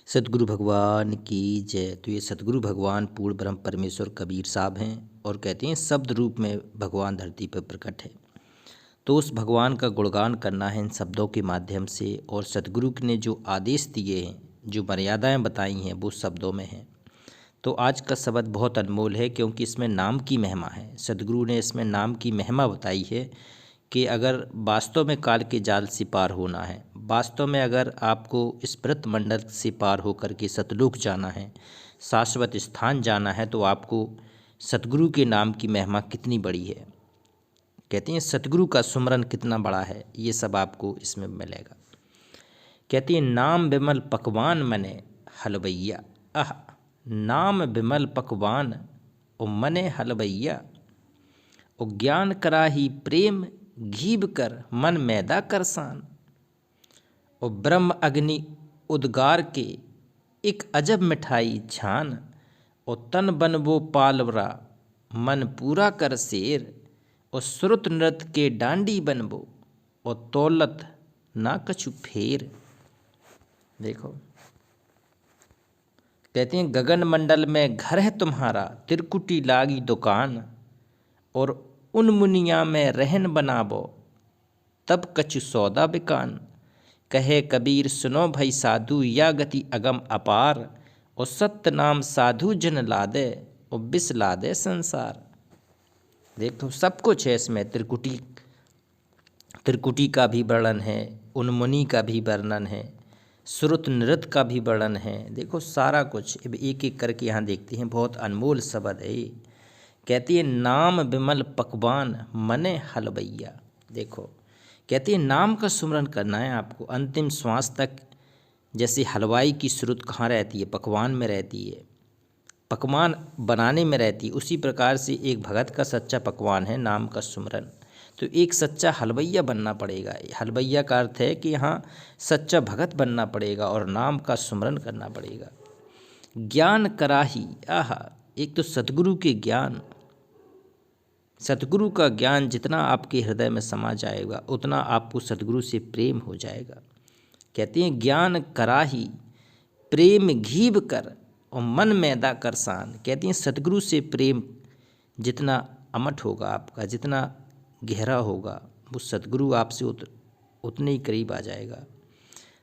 सतगुरु भगवान की जय। तो ये सतगुरु भगवान पूर्ण ब्रह्म परमेश्वर कबीर साहब हैं और कहते हैं शब्द रूप में भगवान धरती पर प्रकट है। तो उस भगवान का गुणगान करना है इन शब्दों के माध्यम से। और सतगुरु ने जो आदेश दिए हैं, जो मर्यादाएं बताई हैं, वो शब्दों में हैं। तो आज का शब्द बहुत अनमोल है क्योंकि इसमें नाम की महिमा है। सतगुरु ने इसमें नाम की महिमा बताई है कि अगर वास्तव में काल के जाल से पार होना है, वास्तव में अगर आपको इस व्रत मंडल से पार होकर के सतलोक जाना है, शाश्वत स्थान जाना है, तो आपको सतगुरु के नाम की महिमा कितनी बड़ी है। कहते हैं सतगुरु का सुमरन कितना बड़ा है, ये सब आपको इसमें मिलेगा। कहते हैं नाम बिमल पकवान मने हलवैया। आह, नाम बिमल पकवान ओ मने हलवैया। ओ ज्ञान कराही प्रेम घीब कर मन मैदा करसान। ओ ब्रह्म अग्नि उद्गार के एक अजब मिठाई छान। ओ तन बन वो पालवरा मन पूरा कर शेर। ओ श्रुत नृत्य के डांडी बनबो ओ तौलत ना कछु फेर। देखो, कहते हैं गगन मंडल में घर है तुम्हारा, त्रिकुटी लागी दुकान। और उन मुनिया में रहन बनाबो तब कछु सौदा बिकान। कहे कबीर सुनो भई साधु या गति अगम अपार। और सत्य नाम साधु जन लादे और बिस लादे संसार। देखो, सब कुछ है इसमें। त्रिकुटी का भी वर्णन है, उन्मुनि का भी वर्णन है, श्रुत नृत्य का भी वर्णन है। देखो, सारा कुछ एक एक करके यहाँ देखते हैं। बहुत अनमोल शब्द है ये। कहती है नाम बिमल पकवान मने हलवैया। देखो, कहती है नाम का सुमरन करना है आपको अंतिम श्वास तक। जैसे हलवाई की श्रुत कहाँ रहती है? पकवान में रहती है, पकवान बनाने में रहती है। उसी प्रकार से एक भगत का सच्चा पकवान है नाम का सुमरन। तो एक सच्चा हलवैया बनना पड़ेगा। हलवैया का अर्थ है कि यहाँ सच्चा भगत बनना पड़ेगा और नाम का सुमरन करना पड़ेगा। ज्ञान कराही, आहा, एक तो सतगुरु के ज्ञान, सतगुरु का ज्ञान जितना आपके हृदय में समा जाएगा उतना आपको सतगुरु से प्रेम हो जाएगा। कहते हैं ज्ञान कराही प्रेम घीब कर और मन मैदा करसान। कहती हैं सतगुरु से प्रेम जितना अमठ होगा आपका, जितना गहरा होगा, वो सतगुरु आपसे उतने ही करीब आ जाएगा।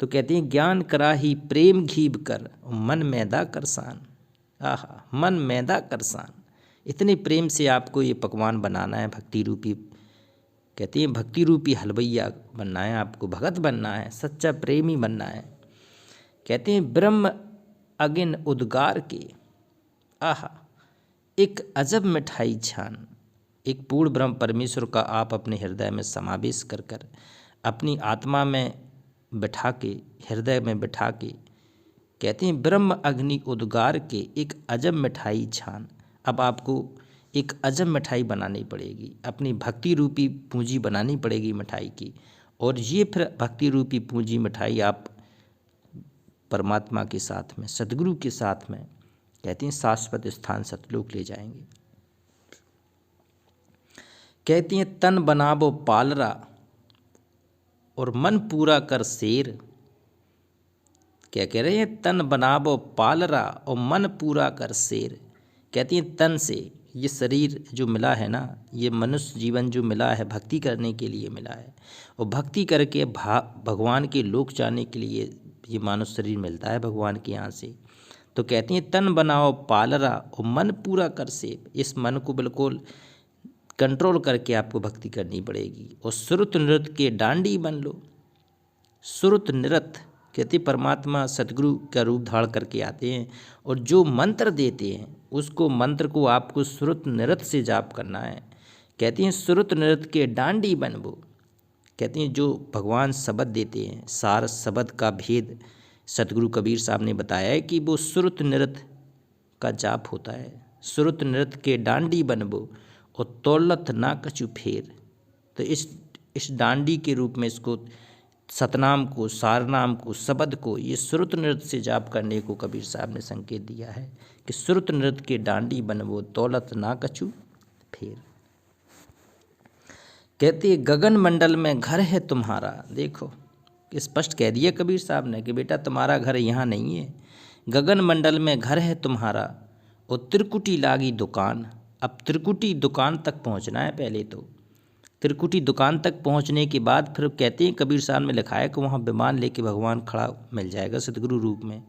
तो कहते हैं ज्ञान कराही प्रेम घीब कर और मन मैदा करसान। आहा, मन मैदा करसान। इतने प्रेम से आपको ये पकवान बनाना है, भक्ति रूपी। कहती हैं भक्ति रूपी हलवैया बनना है आपको, भगत बनना है, सच्चा प्रेमी बनना है। कहते हैं ब्रह्म अगिन उद्गार के, आहा, एक अजब मिठाई छान। एक पूर्ण ब्रह्म परमेश्वर का आप अपने हृदय में समावेश कर कर अपनी आत्मा में बैठा के, हृदय में बैठा के, कहते हैं ब्रह्म अग्नि उद्गार के एक अजब मिठाई छान। अब आपको एक अजब मिठाई बनानी पड़ेगी, अपनी भक्ति रूपी पूंजी बनानी पड़ेगी मिठाई की। और ये फिर भक्ति रूपी पूंजी मिठाई आप परमात्मा के साथ में, सतगुरु के साथ में, कहते हैं शाश्वत स्थान सतलोक ले जाएंगे। कहती हैं तन बनाबो पालरा और मन पूरा कर शेर। क्या कह रहे हैं? तन बनाबो पालरा और मन पूरा कर शेर। कहती हैं तन से, ये शरीर जो मिला है ना, ये मनुष्य जीवन जो मिला है भक्ति करने के लिए मिला है। और भक्ति करके भगवान के लोक जाने के लिए ये मानव शरीर मिलता है भगवान के यहाँ से। तो कहती हैं तन बनाओ पालरा और मन पूरा कर शेर। इस मन को बिल्कुल कंट्रोल करके आपको भक्ति करनी पड़ेगी। और श्रुत नृत्य के डांडी बन लो। श्रुत नृत्य, कहते परमात्मा सतगुरु का रूप धारण करके आते हैं और जो मंत्र देते हैं उसको, मंत्र को आपको श्रुत नृत्य से जाप करना है। कहती हैं श्रुत नृत्य के डांडी बनबो। कहती हैं जो भगवान शब्द देते हैं, सार शब्द का भेद सतगुरु कबीर साहब ने बताया है कि वो श्रुत नृत्य का जाप होता है। श्रुत नृत्य के डांडी बनबो और तौलत ना कछु फेर। तो इस डांडी के रूप में इसको, सतनाम को, सारनाम को, शब्द को, ये श्रुत नृत्य से जाप करने को कबीर साहब ने संकेत दिया है कि श्रुत नृत्य के डांडी बनबो दौलत ना कछु फेर। कहती है गगन मंडल में घर है तुम्हारा। देखो, स्पष्ट कह दिया कबीर साहब ने कि बेटा तुम्हारा घर यहाँ नहीं है, गगन मंडल में घर है तुम्हारा और त्रिकुटी लागी दुकान। अब त्रिकुटी दुकान तक पहुंचना है पहले तो। त्रिकुटी दुकान तक पहुंचने के बाद फिर कहते हैं कबीर साहब में लिखा है कि वहाँ विमान लेके भगवान खड़ा मिल जाएगा सतगुरु रूप में।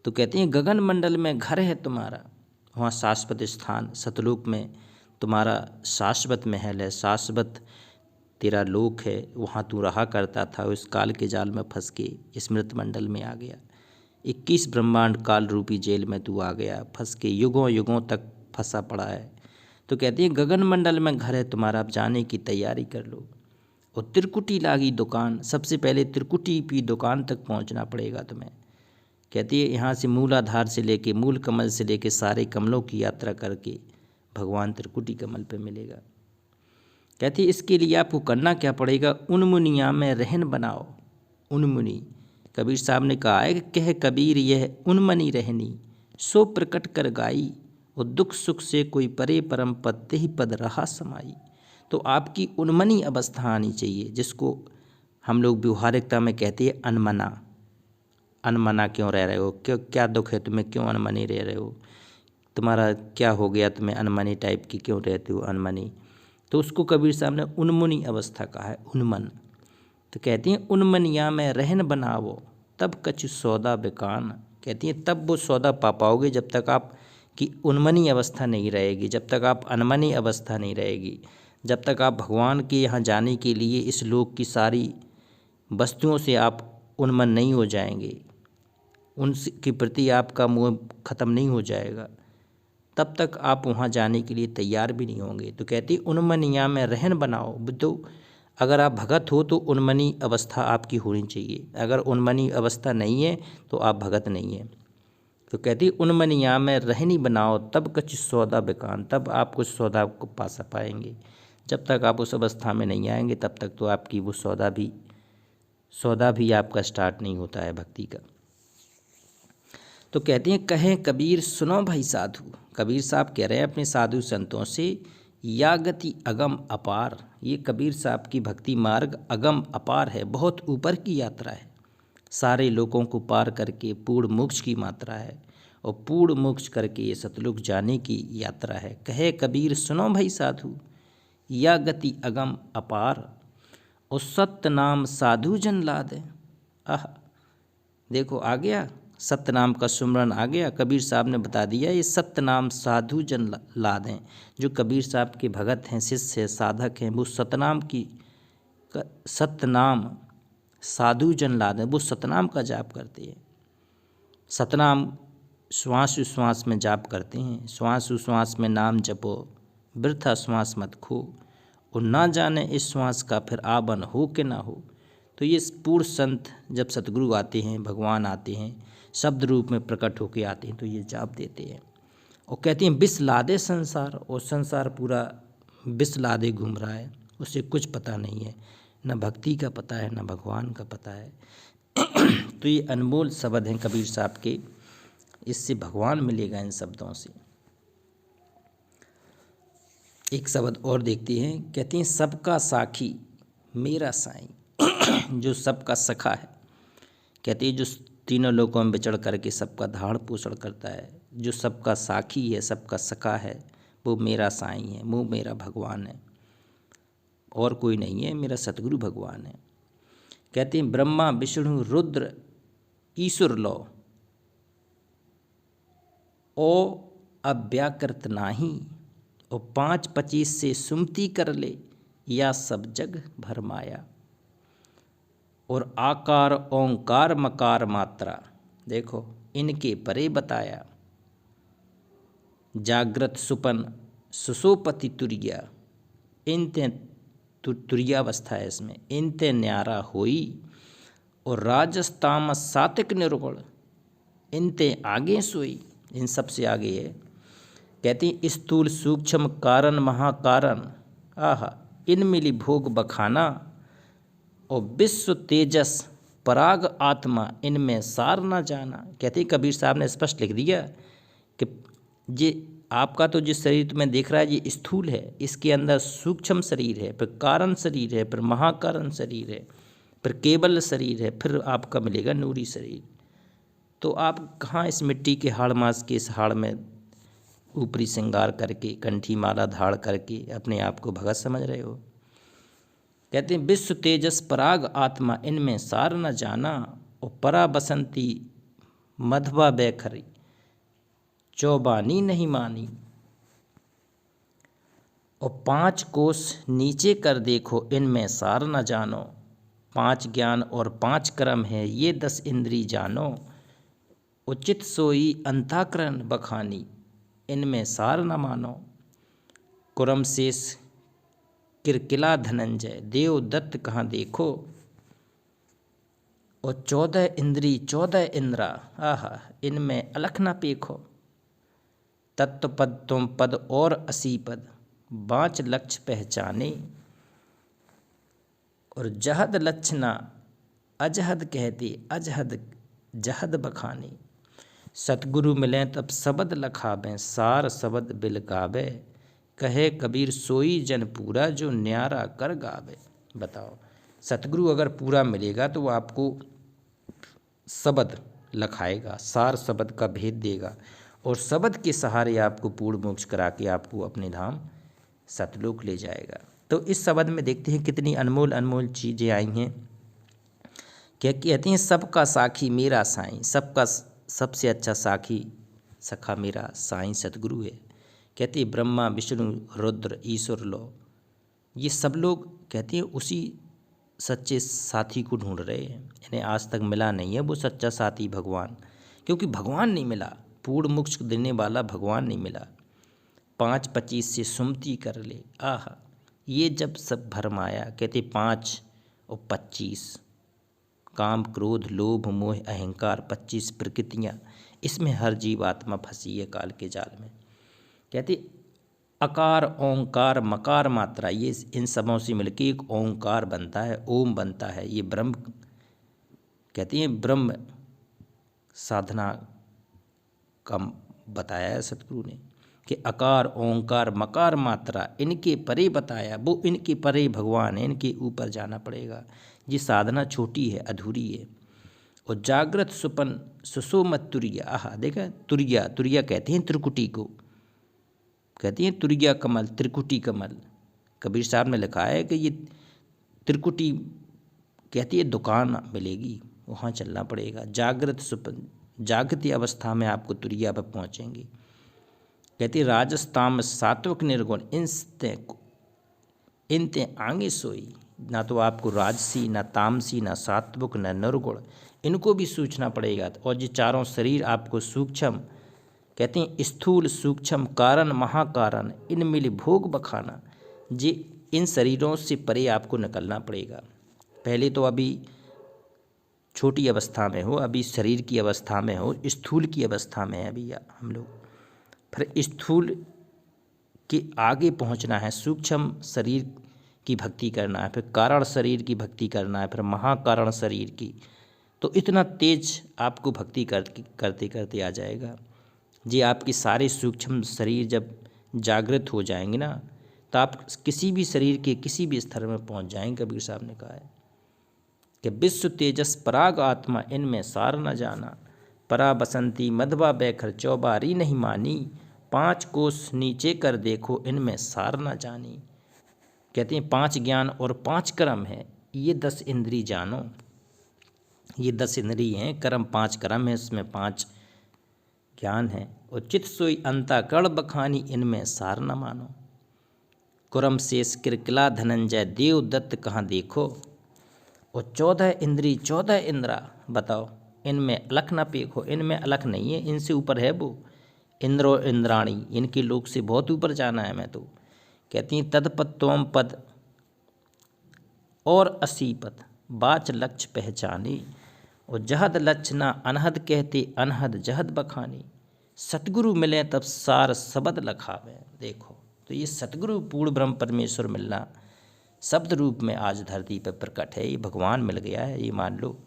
तो कहते हैं गगन मंडल में घर है तुम्हारा, वहाँ शाश्वत स्थान सतलोक में तुम्हारा शाश्वत महल है, शाश्वत तेरा लोक है, वहाँ तू रहा करता था। उस काल के जाल में फंस के स्मृत मंडल में आ गया। 21 ब्रह्मांड काल रूपी जेल में तू आ गया, फंस के युगों युगों तक फंसा पड़ा है। तो कहती है गगन मंडल में घर है तुम्हारा, अब जाने की तैयारी कर लो। और त्रिकुटी लागी दुकान, सबसे पहले त्रिकुटी की दुकान तक पहुंचना पड़ेगा तुम्हें। कहती है यहाँ से मूलाधार से लेके मूल कमल से लेके सारे कमलों की यात्रा करके भगवान त्रिकुटी कमल पे मिलेगा। कहती है इसके लिए आपको करना क्या पड़ेगा, उनमुनिया में रहन बनाओ। उनमुनि, कबीर साहब ने कहा है कि कह कबीर यह उनमनी रहनी, सो प्रकट कर गाई, और दुख सुख से कोई परे परम पद ते ही पद रहा समाई। तो आपकी उन्मनी अवस्था आनी चाहिए, जिसको हम लोग व्यवहारिकता में कहते हैं अनमना। अनमना क्यों रह रहे हो, क्यों क्या दुख है तुम्हें, क्यों अनमनी रह रहे हो, तुम्हारा क्या हो गया, तुम्हें अनमनी टाइप की क्यों रहते हो अनमनी। तो उसको कबीर साहब ने उन्मुनी अवस्था कहा है, उन्मन। तो कहती हैं उन्मनिया में रहन बनाओ तब कछु सौदा बेकान। कहती हैं तब वो सौदा पा पाओगे जब तक आप की उन्मनी अवस्था नहीं रहेगी, जब तक आप अनमनी अवस्था नहीं रहेगी, जब तक आप भगवान के यहाँ जाने के लिए इस लोक की सारी वस्तुओं से आप उन्मन नहीं हो जाएंगे, उनके प्रति आपका मोह खत्म नहीं हो जाएगा, तब तक आप वहाँ जाने के लिए तैयार भी नहीं होंगे। तो कहती उन्मनिया में रहन बनाओ। तो अगर आप भगत हो तो उन्मनी अवस्था आपकी होनी चाहिए, अगर उन्मनी अवस्था नहीं है तो आप भगत नहीं है। तो कहती उन्मनिया में रहनी बनाओ तब कछ सौदा बेकान, तब आप कुछ सौदा को पा पाएंगे। जब तक आप उस अवस्था में नहीं आएंगे तब तक तो आपकी वो सौदा भी आपका स्टार्ट नहीं होता है भक्ति का। तो कहते हैं कहें कबीर सुनो भाई साधु, कबीर साहब कह रहे हैं अपने साधु संतों से, या गति अगम अपार। ये कबीर साहब की भक्ति मार्ग अगम अपार है, बहुत ऊपर की यात्रा है, सारे लोगों को पार करके पूर्ण मोक्ष की मात्रा है, और पूर्ण मोक्ष करके ये सतलोक जाने की यात्रा है। कहे कबीर सुनो भाई साधु, या गति अगम अपार, और सत्य नाम साधु जन लादे। आह, देखो आ गया सत्य नाम का सुमरन आ गया। कबीर साहब ने बता दिया ये सत्य नाम साधु जन लादें। जो कबीर साहब के भगत हैं, शिष्य हैं, साधक हैं, वो सतनाम साधु जन लादें, वो सतनाम का जाप करते हैं। सतनाम श्वास उश्वास में जाप करते हैं, श्वास उश्वास में नाम जपो, वृथा श्वास मत खो, और ना जाने इस श्वास का फिर आबन हो कि ना हो। तो ये पूर्ण संत जब सतगुरु आते हैं, भगवान आते हैं, शब्द रूप में प्रकट होके आते हैं, तो ये जाप देते हैं और कहते हैं बिस लादे संसार, और संसार पूरा बिस लादे घूम रहा है, उसे कुछ पता नहीं है, न भक्ति का पता है न भगवान का पता है। तो ये अनमोल शब्द हैं कबीर साहब के, इससे भगवान मिलेगा इन शब्दों से। एक शब्द और देखते हैं, कहते हैं सबका साखी मेरा साईं। जो सबका सखा है, कहते हैं जो तीनों लोकों में विचर करके सबका धारण पोषण करता है, जो सबका साखी है, सबका सखा है, वो मेरा साईं है, वो मेरा भगवान है, और कोई नहीं है, मेरा सतगुरु भगवान है। कहते हैं ब्रह्मा विष्णु रुद्र ईश्वर लो, ओ अव्याकृत नाही, और 5-25 से सुमति कर ले, या सब जग भरमाया। और आकार ओंकार मकार मात्रा, देखो इनके परे बताया, जागृत सुपन सुसोपति तुरिया, इनते तुरियावस्था है इसमें, इनते न्यारा होई, और राजस्तामस सात्विक निर्गुण, इनते आगे सोई, इन सब से आगे है। कहते हैं स्थूल सूक्ष्म कारण महाकारण, आहा इन मिली भोग बखाना, और विश्व तेजस पराग आत्मा, इनमें सार ना जाना। कहते हैं कबीर साहब ने स्पष्ट लिख दिया कि ये आपका तो जिस शरीर तुम्हें देख रहा है ये स्थूल है, इसके अंदर सूक्ष्म शरीर है, फिर कारण शरीर है, फिर महाकारण शरीर है, फिर केवल शरीर है, फिर आपका मिलेगा नूरी शरीर। तो आप कहाँ इस मिट्टी के हाड़ मास के इस हाड़ में ऊपरी श्रृंगार करके कंठी माला धाड़ करके अपने आप को भगत समझ रहे हो। कहते हैं विश्व तेजस पराग आत्मा इनमें सार न जाना, और परा बसंती मधवा बैखरी चौबानी नहीं मानी। और 5 कोस नीचे कर देखो इनमें सार न जानो, 5 ज्ञान और 5 कर्म है ये 10 इंद्री जानो। उचित सोई अंताकरण बखानी इनमें सार न मानो। कुरम शेष किरकिला धनंजय देव दत्त कहाँ देखो, और 14 इंद्री 14 इंद्रा आहा इनमें अलख न पेखो। तत्व पद तुम पद और 80 पद 5 लक्ष्य पहचाने। और जहद लक्षणा अजहद कहते अजहद जहद बखाने। सतगुरु मिलें तब शब्द लखावें सार शब्द बिल गावे। कहे कबीर सोई जन पूरा जो न्यारा कर गावे। बताओ, सतगुरु अगर पूरा मिलेगा तो वो आपको शब्द लखाएगा, सार शब्द का भेद देगा, और शब्द के सहारे आपको पूर्ण मोक्ष करा के आपको अपने धाम सतलोक ले जाएगा। तो इस शब्द में देखते हैं कितनी अनमोल अनमोल चीज़ें आई हैं। क्या कहते हैं, सबका साखी मेरा साईं, सबका सबसे अच्छा साखी सखा मेरा साईं सतगुरु है। कहते हैं ब्रह्मा विष्णु रुद्र ईश्वर लो, ये सब लोग कहते हैं उसी सच्चे साथी को ढूंढ रहे हैं। इन्हें आज तक मिला नहीं है वो सच्चा साथी भगवान, क्योंकि भगवान नहीं मिला, पूर्ण मोक्ष देने वाला भगवान नहीं मिला। 5-25 से सुमति कर ले आह ये जब सब भरमाया। कहते 5 और 25 काम क्रोध लोभ मोह अहंकार 25 प्रकृतियाँ, इसमें हर जीव आत्मा फंसी है काल के जाल में। कहते अकार ओंकार मकार मात्रा, ये इन सबों से मिलकर एक ओंकार बनता है, ओम बनता है। ये ब्रह्म कहते हैं, ब्रह्म साधना का बताया है सतगुरु ने कि अकार ओंकार मकार मात्रा इनके परे बताया। वो इनके परे भगवान है, इनके ऊपर जाना पड़ेगा। ये साधना छोटी है, अधूरी है। और जागृत सुपन सुसोमत तुरिया आहा देखा, तुरिया तुरिया कहते हैं त्रिकुटी को, कहती हैं तुरिया कमल त्रिकुटी कमल। कबीर साहब ने लिखा है कि ये त्रिकुटी कहती है दुकान मिलेगी, वहाँ चलना पड़ेगा। जागृत सुपन जागृति अवस्था में आपको तुरिया पर पहुँचेंगे। कहती राजस्ताम सात्विक निर्गुण इनते आगे सोई। ना तो आपको राजसी ना तामसी ना सात्विक ना निर्गुण, इनको भी सूझना पड़ेगा। और ये चारों शरीर आपको सूक्ष्म कहते हैं स्थूल सूक्ष्म कारण महाकारण इन मिल भोग बखाना, जे इन शरीरों से परे आपको निकलना पड़ेगा। पहले तो अभी छोटी अवस्था में हो, अभी शरीर की अवस्था में हो, स्थूल की अवस्था में है अभी हम लोग। फिर स्थूल के आगे पहुंचना है, सूक्ष्म शरीर की भक्ति करना है, फिर कारण शरीर की भक्ति करना है, फिर महाकारण शरीर की। तो इतना तेज आपको भक्ति करते करते आ जाएगा। जी आपके सारे सूक्ष्म शरीर जब जागृत हो जाएंगे ना, तो आप किसी भी शरीर के किसी भी स्तर में पहुंच जाएंगे। कबीर साहब ने कहा है कि विश्व तेजस पराग आत्मा इनमें सार न जाना, परा बसंती मधवा बैखर चौबारी नहीं मानी, 5 कोस नीचे कर देखो इनमें सार न जानी। कहते हैं 5 ज्ञान और 5 कर्म है ये 10 इंद्री जानो। ये 10 इंद्री हैं, कर्म 5 कर्म है, इसमें 5 ज्ञान है। और चित सोई अंताकरण बखानी इनमें सार न मानो। कुरम शेष किरकिला धनंजय देव दत्त कहाँ देखो। और 14 इंद्री 14 इंद्रा बताओ इनमें अलख न पेखो। इनमें अलख नहीं है, इनसे ऊपर है वो इंद्र और इंद्राणी, इनके लोक से बहुत ऊपर जाना है मैं तो। कहती हैं तदपद त्वम पद और 80 पद 5 लक्ष्य पहचाने। और जहद लक्ष्य ना अनहद कहते अनहद जहद बखानी, सतगुरु मिले तब सार शब्द लखावे। देखो तो ये सतगुरु पूर्ण ब्रह्म परमेश्वर मिलना शब्द रूप में आज धरती पर प्रकट है। ये भगवान मिल गया है, ये मान लो।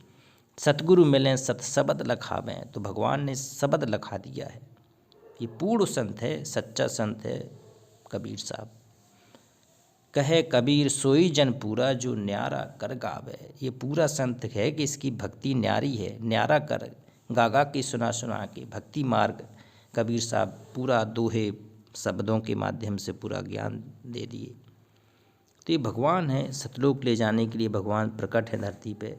सतगुरु मिले सत शब्द लखावें, तो भगवान ने शब्द लखा दिया है। ये पूर्ण संत है, सच्चा संत है कबीर साहब। कहे कबीर सोई जन पूरा जो न्यारा कर गावे। ये पूरा संत है कि इसकी भक्ति न्यारी है, न्यारा कर गा के सुना के भक्ति मार्ग कबीर साहब पूरा दोहे शब्दों के माध्यम से पूरा ज्ञान दे दिए। तो ये भगवान है, सतलोक ले जाने के लिए भगवान प्रकट है धरती पे,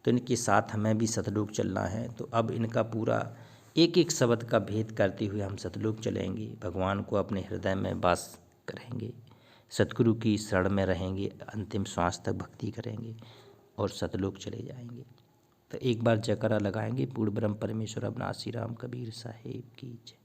तो इनके साथ हमें भी सतलोक चलना है। तो अब इनका पूरा एक एक शब्द का भेद करते हुए हम सतलोक चलेंगे, भगवान को अपने हृदय में वास करेंगे, सतगुरु की शरण में रहेंगे, अंतिम श्वास तक भक्ति करेंगे और सतलोक चले जाएंगे। तो एक बार जयकारा लगाएंगे। पूर्ण ब्रह्म परमेश्वर अविनाशी राम कबीर साहेब की जय।